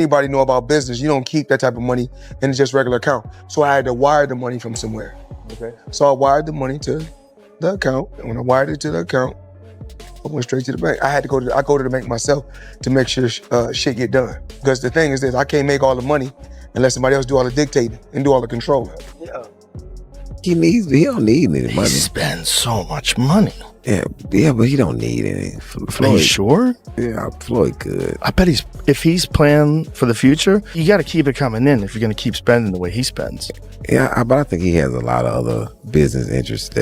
Anybody know about business, you don't keep that type of money in just regular account. So I had to wire the money from somewhere. Okay. So I wired the money to the account, and when I wired it to the account, I went straight to the bank. I go to the bank myself to make sure shit get done. Because the thing is this, I can't make all the money unless somebody else do all the dictating and do all the controlling. Yeah. He don't need any money. He spends so much money. Yeah, but he don't need any. Are you sure? Yeah, Floyd could. I bet if he's planning for the future, you got to keep it coming in if you're going to keep spending the way he spends. Yeah, but I think he has a lot of other business interests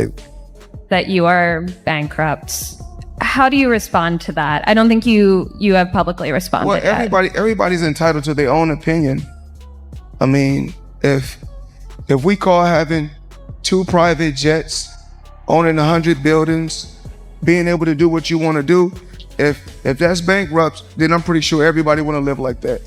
that you are bankrupt. How do you respond to that? I don't think you have publicly responded. Well, everybody's entitled to their own opinion. I mean, if we call having 2 private jets, owning 100 buildings, being able to do what you want to do, if that's bankrupt, then I'm pretty sure everybody want to live like that.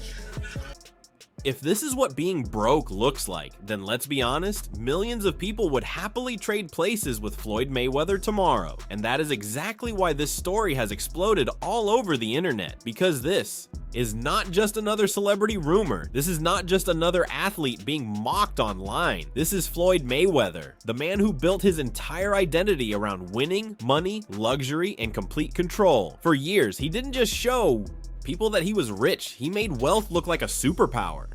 If this is what being broke looks like, then let's be honest, millions of people would happily trade places with Floyd Mayweather tomorrow. And that is exactly why this story has exploded all over the internet, because this is not just another celebrity rumor. This is not just another athlete being mocked online. This is Floyd Mayweather, the man who built his entire identity around winning, money, luxury, and complete control. For years, he didn't just show people that he was rich, he made wealth look like a superpower.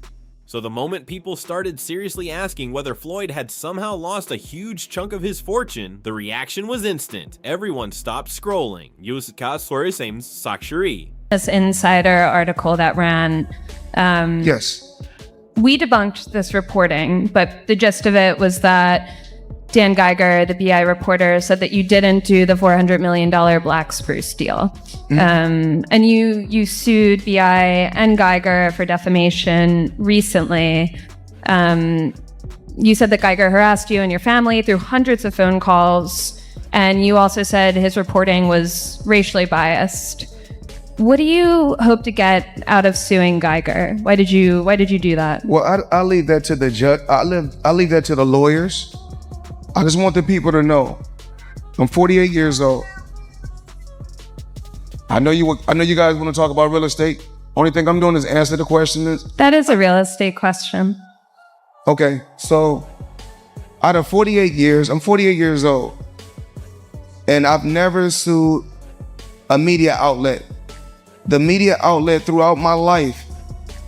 So the moment people started seriously asking whether Floyd had somehow lost a huge chunk of his fortune, the reaction was instant. Everyone stopped scrolling. This insider article that ran. Yes. We debunked this reporting, but the gist of it was that Dan Geiger, the BI reporter, said that you didn't do the $400 million Black Spruce deal. Mm-hmm. And you sued BI and Geiger for defamation recently. You said that Geiger harassed you and your family through hundreds of phone calls, and you also said his reporting was racially biased. What do you hope to get out of suing Geiger? Why did you do that? Well, I'll leave that to the judge. I'll leave that to the lawyers. I just want the people to know, I'm 48 years old. I know you guys want to talk about real estate. Only thing I'm doing is answer the questions. That is a real estate question. Okay, so out of 48 years, I'm 48 years old. And I've never sued a media outlet. The media outlet throughout my life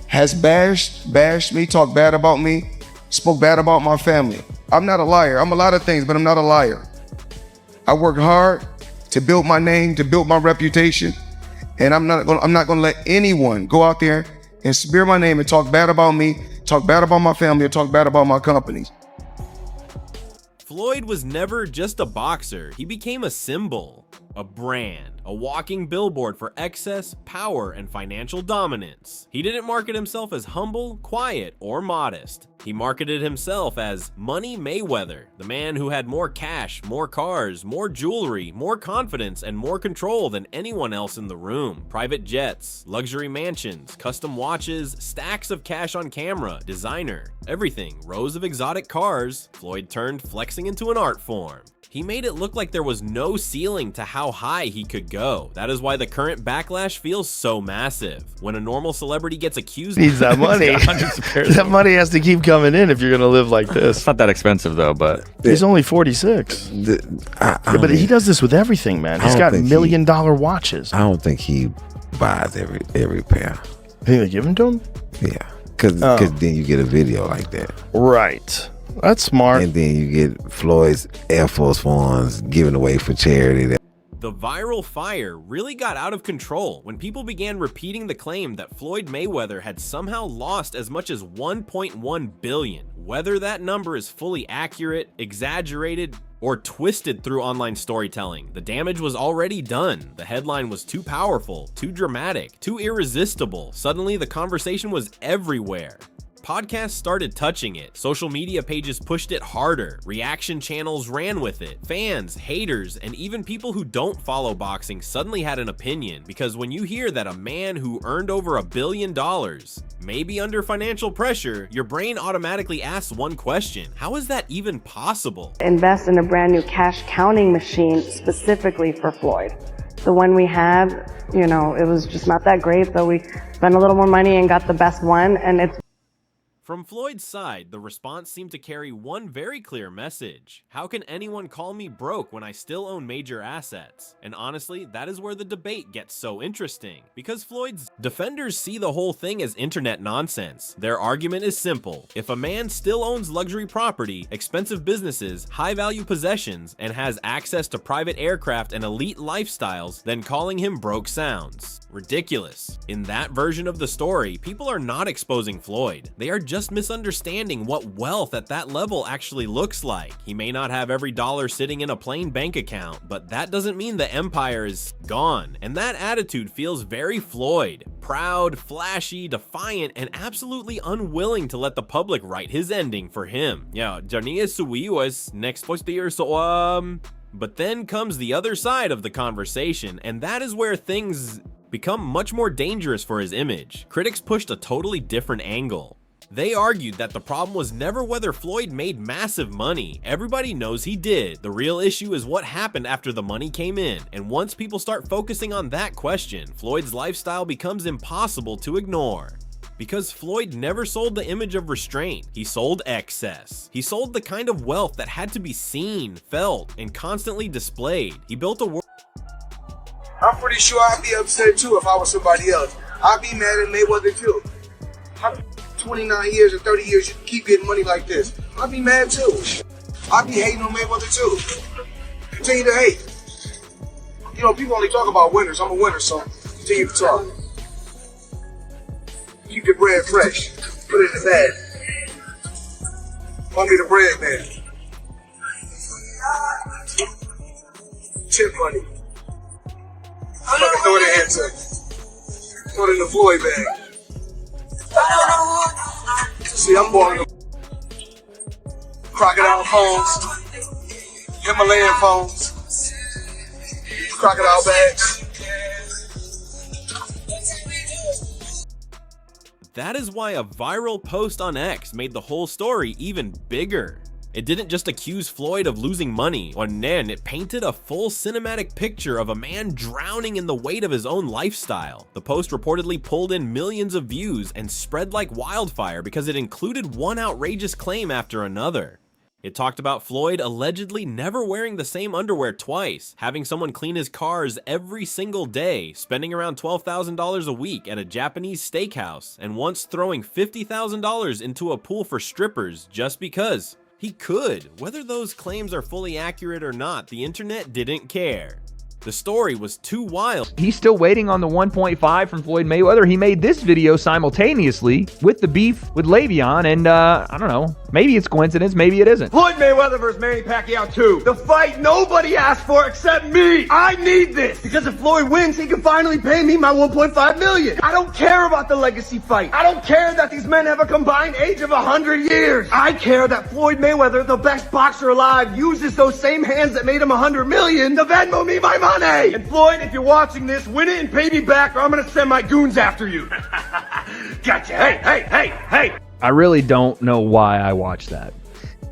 has bashed me, talked bad about me, spoke bad about my family. I'm not a liar. I'm a lot of things, but I'm not a liar. I worked hard to build my name, to build my reputation, and I'm not gonna let anyone go out there and smear my name and talk bad about me, talk bad about my family, or talk bad about my companies. Floyd was never just a boxer. He became a symbol, a brand, a walking billboard for excess, power, and financial dominance. He didn't market himself as humble, quiet, or modest. He marketed himself as Money Mayweather, the man who had more cash, more cars, more jewelry, more confidence, and more control than anyone else in the room. Private jets, luxury mansions, custom watches, stacks of cash on camera, designer, everything, rows of exotic cars. Floyd turned flexing into an art form. He made it look like there was no ceiling to how high he could go. That is why the current backlash feels so massive. When a normal celebrity gets accused, needs that money. That money has to keep coming in if you're gonna live like this. It's not that expensive though, but he's only 46. But he does this with everything, man. He's got $1 million watches. I don't think he buys every pair. Think they give them to him? Yeah, because then you get a video like that. Right. That's smart. And then you get Floyd's Air Force Ones given away for charity. The viral fire really got out of control when people began repeating the claim that Floyd Mayweather had somehow lost as much as $1.1 billion. Whether that number is fully accurate, exaggerated, or twisted through online storytelling, the damage was already done. The headline was too powerful, too dramatic, too irresistible. Suddenly, the conversation was everywhere. Podcasts started touching it, social media pages pushed it harder, reaction channels ran with it, fans, haters, and even people who don't follow boxing suddenly had an opinion, because when you hear that a man who earned over $1 billion may be under financial pressure, your brain automatically asks one question: how is that even possible? Invest in a brand new cash counting machine specifically for Floyd. The one we had, you know, it was just not that great, so we spent a little more money and got the best one, and it's... From Floyd's side, the response seemed to carry one very clear message. How can anyone call me broke when I still own major assets? And honestly, that is where the debate gets so interesting, because Floyd's defenders see the whole thing as internet nonsense. Their argument is simple. If a man still owns luxury property, expensive businesses, high-value possessions, and has access to private aircraft and elite lifestyles, then calling him broke sounds ridiculous. In that version of the story, people are not exposing Floyd. They are just misunderstanding what wealth at that level actually looks like. He may not have every dollar sitting in a plain bank account, but that doesn't mean the empire is gone. And that attitude feels very Floyd. Proud, flashy, defiant, and absolutely unwilling to let the public write his ending for him. Yeah, Jarnia Suiwas next posterior so But then comes the other side of the conversation, and that is where things become much more dangerous for his image. Critics pushed a totally different angle. They argued that the problem was never whether Floyd made massive money. Everybody knows he did. The real issue is what happened after the money came in. And once people start focusing on that question, Floyd's lifestyle becomes impossible to ignore. Because Floyd never sold the image of restraint, he sold excess. He sold the kind of wealth that had to be seen, felt, and constantly displayed. He built a world. I'm pretty sure I'd be upset too if I was somebody else. I'd be mad at Mayweather too. 29 years or 30 years, you keep getting money like this. I'd be mad too. I'd be hating on Mayweather too. Continue to hate. You know, people only talk about winners. I'm a winner, so continue to talk. Keep your bread fresh. Put it in the bag. Find me the bread, man. Tip money. Fucking throw it in here too. Throw it in the Floyd bag. See, I'm born in crocodile phones, Himalayan phones, crocodile bags. That is why a viral post on X made the whole story even bigger. It didn't just accuse Floyd of losing money, it painted a full cinematic picture of a man drowning in the weight of his own lifestyle. The post reportedly pulled in millions of views and spread like wildfire because it included one outrageous claim after another. It talked about Floyd allegedly never wearing the same underwear twice, having someone clean his cars every single day, spending around $12,000 a week at a Japanese steakhouse, and once throwing $50,000 into a pool for strippers just because. He could. Whether those claims are fully accurate or not, the internet didn't care. The story was too wild. He's still waiting on the 1.5 from Floyd Mayweather. He made this video simultaneously with the beef with Le'Veon, and I don't know, maybe it's coincidence, maybe it isn't. Floyd Mayweather versus Manny Pacquiao 2. The fight nobody asked for except me. I need this because if Floyd wins, he can finally pay me my $1.5 million. I don't care about the legacy fight. I don't care that these men have a combined age of 100 years. I care that Floyd Mayweather, the best boxer alive, uses those same hands that made him 100 million to Venmo me my money. And Floyd, if you're watching this, win it and pay me back or I'm gonna send my goons after you. Gotcha. Hey. I really don't know why I watched that.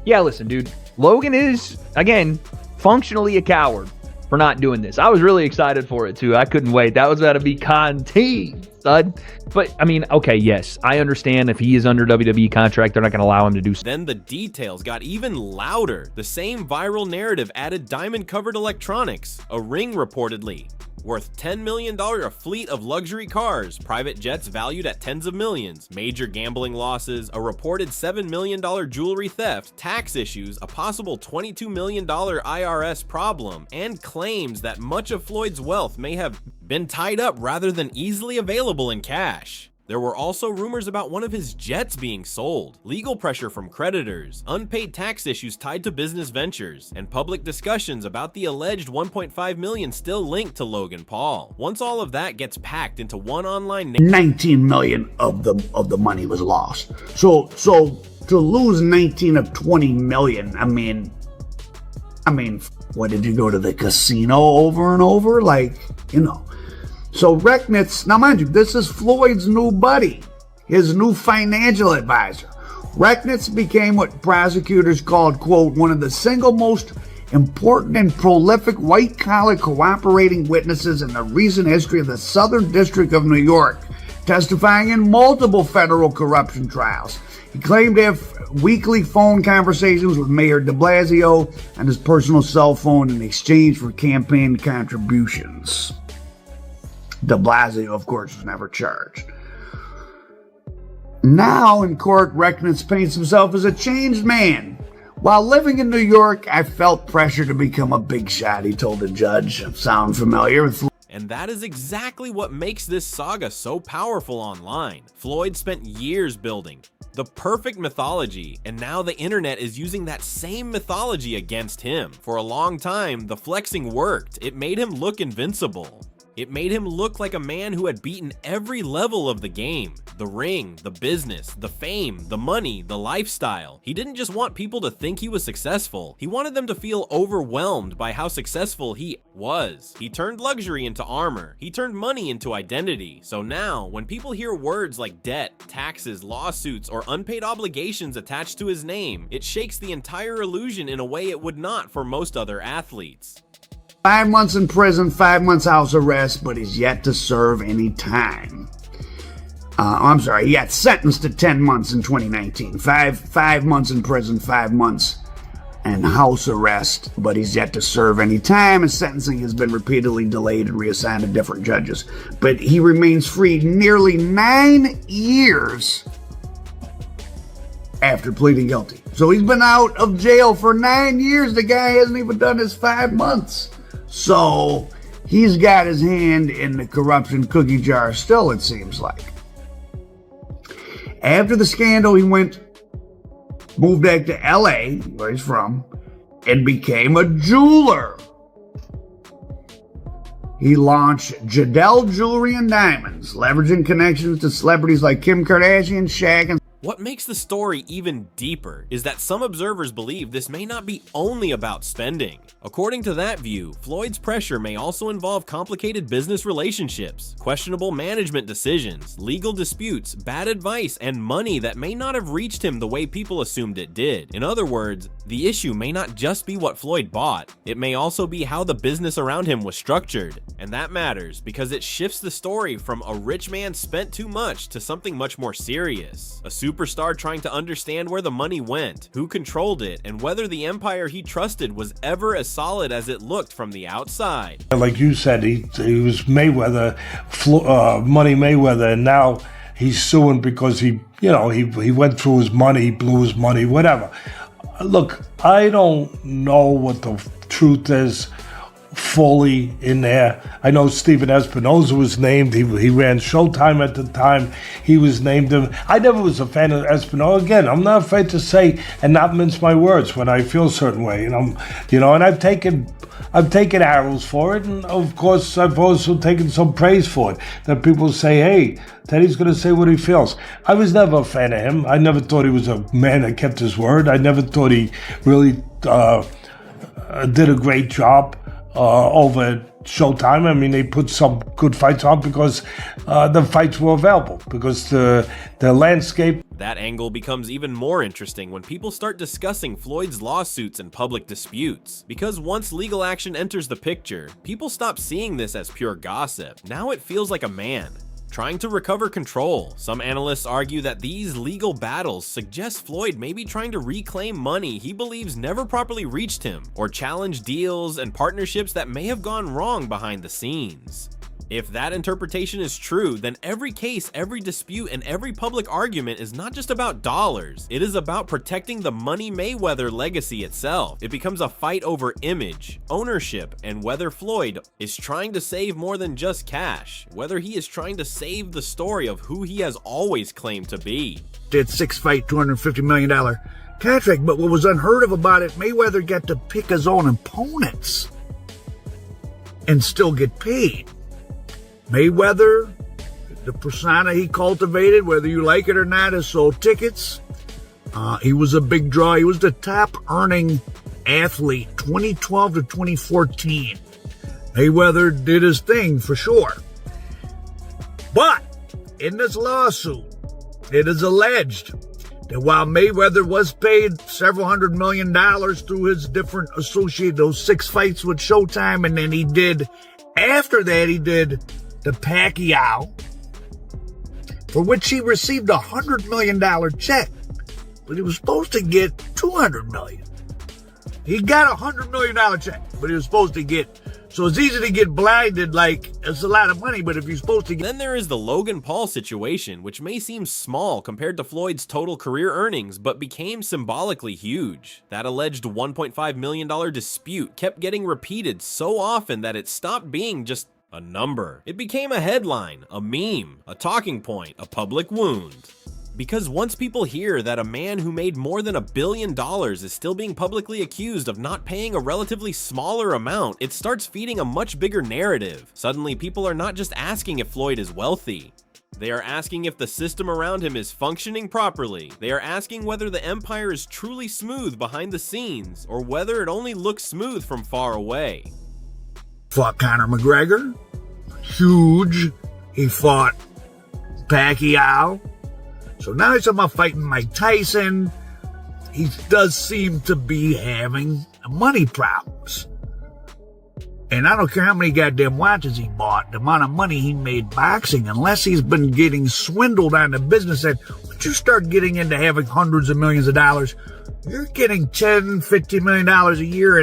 Yeah, listen, dude. Logan is, again, functionally a coward for not doing this. I was really excited for it, too. I couldn't wait. That was about to be content, stud. But, I mean, okay, yes. I understand if he is under WWE contract, they're not going to allow him to do so. Then the details got even louder. The same viral narrative added diamond-covered electronics, a ring reportedly, worth $10 million, a fleet of luxury cars, private jets valued at tens of millions, major gambling losses, a reported $7 million jewelry theft, tax issues, a possible $22 million IRS problem, and claims that much of Floyd's wealth may have been tied up rather than easily available in cash. There were also rumors about one of his jets being sold, legal pressure from creditors, unpaid tax issues tied to business ventures, and public discussions about the alleged $1.5 million still linked to Logan Paul. Once all of that gets packed into one online 19 million of the money was lost. So to lose 19 of 20 million, I mean, what, did you go to the casino over and over? Like, you know. So Rechnitz, now mind you, this is Floyd's new buddy, his new financial advisor. Rechnitz became what prosecutors called, quote, one of the single most important and prolific white-collar cooperating witnesses in the recent history of the Southern District of New York, testifying in multiple federal corruption trials. He claimed to have weekly phone conversations with Mayor de Blasio on his personal cell phone in exchange for campaign contributions. De Blasio, of course, was never charged. Now in court, Recknitz paints himself as a changed man. While living in New York, I felt pressure to become a big shot, he told the judge. Sound familiar? And that is exactly what makes this saga so powerful online. Floyd spent years building the perfect mythology, and now the internet is using that same mythology against him. For a long time, the flexing worked. It made him look invincible. It made him look like a man who had beaten every level of the game. The ring, the business, the fame, the money, the lifestyle. He didn't just want people to think he was successful. He wanted them to feel overwhelmed by how successful he was. He turned luxury into armor. He turned money into identity. So now, when people hear words like debt, taxes, lawsuits, or unpaid obligations attached to his name, it shakes the entire illusion in a way it would not for most other athletes. 5 months in prison, 5 months house arrest, but he's yet to serve any time. He got sentenced to 10 months in 2019. Five months in prison, 5 months and house arrest, but he's yet to serve any time. His sentencing has been repeatedly delayed and reassigned to different judges. But he remains free nearly 9 years after pleading guilty. So he's been out of jail for 9 years. The guy hasn't even done his 5 months. So he's got his hand in the corruption cookie jar still, it seems like. After the scandal, he moved back to LA, where he's from, and became a jeweler. He launched Jadel Jewelry and Diamonds, leveraging connections to celebrities like Kim Kardashian, Shaq, and What makes the story even deeper is that some observers believe this may not be only about spending. According to that view, Floyd's pressure may also involve complicated business relationships, questionable management decisions, legal disputes, bad advice, and money that may not have reached him the way people assumed it did. In other words, the issue may not just be what Floyd bought, it may also be how the business around him was structured. And that matters because it shifts the story from a rich man spent too much to something much more serious. A superstar trying to understand where the money went, who controlled it, and whether the empire he trusted was ever as solid as it looked from the outside. Like you said, he was Mayweather, Money Mayweather, and now he's suing because he went through his money, he blew his money, whatever. Look, I don't know what the truth is fully in there. I know Steven Espinoza was named. He ran Showtime at the time. He was named him. I never was a fan of Espinoza. Again, I'm not afraid to say and not mince my words when I feel a certain way. And I've taken arrows for it, and of course I've also taken some praise for it. That people say, hey, Teddy's going to say what he feels. I was never a fan of him. I never thought he was a man that kept his word. I never thought he really did a great job over at Showtime. I mean, they put some good fights on because the fights were available, because the landscape. That angle becomes even more interesting when people start discussing Floyd's lawsuits and public disputes. Because once legal action enters the picture, people stop seeing this as pure gossip. Now it feels like a man trying to recover control. Some analysts argue that these legal battles suggest Floyd may be trying to reclaim money he believes never properly reached him, or challenge deals and partnerships that may have gone wrong behind the scenes. If that interpretation is true, then every case, every dispute, and every public argument is not just about dollars. It is about protecting the Money Mayweather legacy itself. It becomes a fight over image, ownership, and whether Floyd is trying to save more than just cash, whether he is trying to save the story of who he has always claimed to be. Did 6-fight, $250 million contract, but what was unheard of about it, Mayweather got to pick his own opponents and still get paid. Mayweather, the persona he cultivated, whether you like it or not, has sold tickets. He was a big draw. He was the top earning athlete 2012 to 2014. Mayweather did his thing for sure. But in this lawsuit, it is alleged that while Mayweather was paid several $100 million through his different associated, those 6 fights with Showtime, and then after that, he did the Pacquiao, for which he received a $100 million check, but he was supposed to get $200 million. He got a $100 million check, but he was supposed to get. So it's easy to get blinded, like, it's a lot of money, but if you're supposed to get... Then there is the Logan Paul situation, which may seem small compared to Floyd's total career earnings, but became symbolically huge. That alleged $1.5 million dispute kept getting repeated so often that it stopped being just a number. It became a headline, a meme, a talking point, a public wound. Because once people hear that a man who made more than $1 billion is still being publicly accused of not paying a relatively smaller amount, it starts feeding a much bigger narrative. Suddenly, people are not just asking if Floyd is wealthy. They are asking if the system around him is functioning properly. They are asking whether the empire is truly smooth behind the scenes, or whether it only looks smooth from far away. Fought Conor McGregor. Huge. He fought Pacquiao. So now he's talking about fighting Mike Tyson. He does seem to be having money problems. And I don't care how many goddamn watches he bought, the amount of money he made boxing, unless he's been getting swindled on the business end. Once you start getting into having hundreds of millions of dollars, you're getting $10, $15 million a year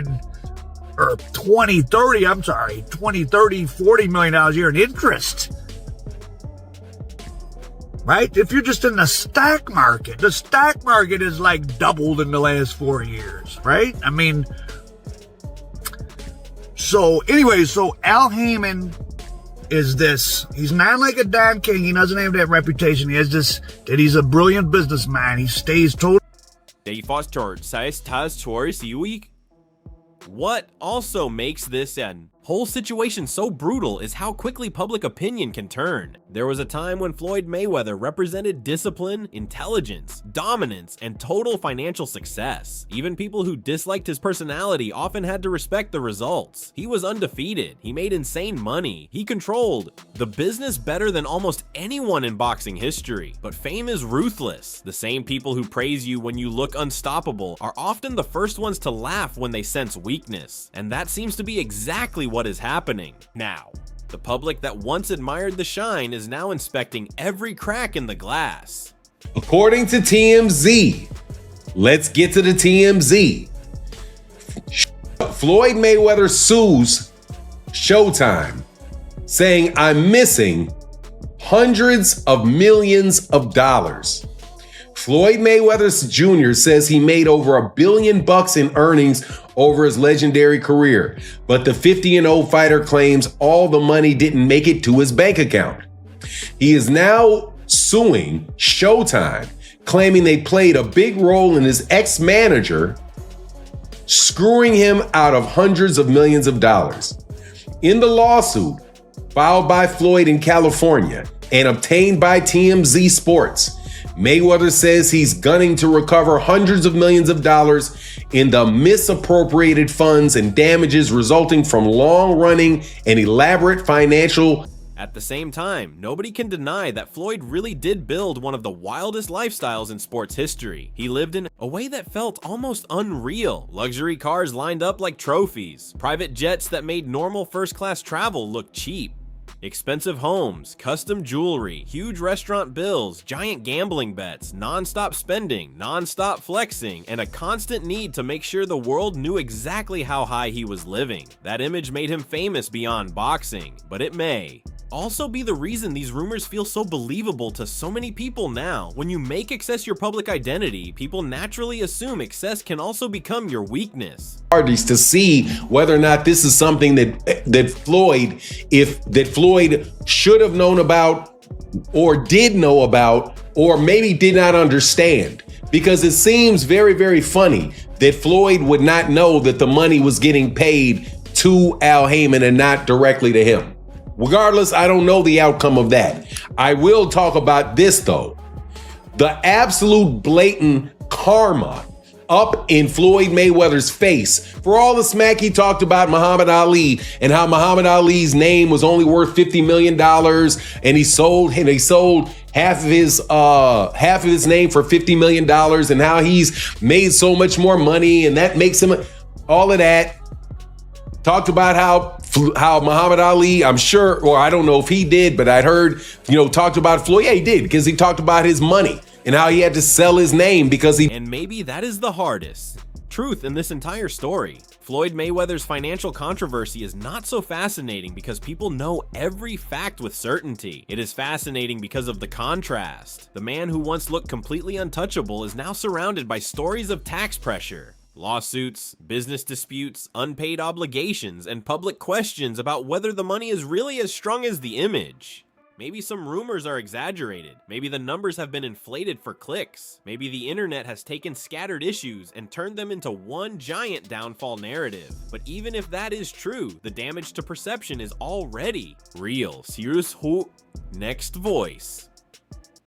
or 20, 30, $40 million a year in interest. Right? If you're just in the stock market is like doubled in the last 4 years, right? I mean, so Al Heyman is this. He's not like a Don King. He doesn't have that reputation. He has this, that he's a brilliant businessman. He stays totally. What also makes this an whole situation so brutal is how quickly public opinion can turn. There was a time when Floyd Mayweather represented discipline, intelligence, dominance, and total financial success. Even people who disliked his personality often had to respect the results. He was undefeated, he made insane money, he controlled the business better than almost anyone in boxing history. But fame is ruthless. The same people who praise you when you look unstoppable are often the first ones to laugh when they sense weakness. And that seems to be exactly what is happening now. The public that once admired the shine is now inspecting every crack in the glass. According to TMZ, let's get to the TMZ. Floyd Mayweather sues Showtime, saying I'm missing hundreds of millions of dollars. Floyd Mayweather Jr. says he made over $1 billion in earnings over his legendary career, but the 50-0 fighter claims all the money didn't make it to his bank account. He is now suing Showtime, claiming they played a big role in his ex-manager screwing him out of hundreds of millions of dollars. In the lawsuit filed by Floyd in California and obtained by TMZ Sports, Mayweather says he's gunning to recover hundreds of millions of dollars in the misappropriated funds and damages resulting from long-running and elaborate financial. At the same time, nobody can deny that Floyd really did build one of the wildest lifestyles in sports history. He lived in a way that felt almost unreal. Luxury cars lined up like trophies, private jets that made normal first-class travel look cheap. Expensive homes, custom jewelry, huge restaurant bills, giant gambling bets, non-stop spending, non-stop flexing, and a constant need to make sure the world knew exactly how high he was living. That image made him famous beyond boxing, but it may also be the reason these rumors feel so believable to so many people now. When you make excess your public identity, people naturally assume excess can also become your weakness. Parties to see whether or not this is something that Floyd should have known about, or did know about, or maybe did not understand. Because it seems very, very funny that Floyd would not know that the money was getting paid to Al Heyman and not directly to him. Regardless, I don't know the outcome of that. I will talk about this though. The absolute blatant karma up in Floyd Mayweather's face for all the smack he talked about Muhammad Ali and how Muhammad Ali's name was only worth $50 million and he sold half of his name for $50 million and how he's made so much more money and that makes him all of that. Talked about how Muhammad Ali, I'm sure, or I don't know if he did, but I'd heard, talked about Floyd. Yeah, he did, because he talked about his money and how he had to sell his name because he... And maybe that is the hardest truth in this entire story. Floyd Mayweather's financial controversy is not so fascinating because people know every fact with certainty. It is fascinating because of the contrast. The man who once looked completely untouchable is now surrounded by stories of tax pressure, lawsuits, business disputes, unpaid obligations, and public questions about whether the money is really as strong as the image. Maybe some rumors are exaggerated. Maybe the numbers have been inflated for clicks. Maybe the internet has taken scattered issues and turned them into one giant downfall narrative. But even if that is true, the damage to perception is already real. Serious. Next voice.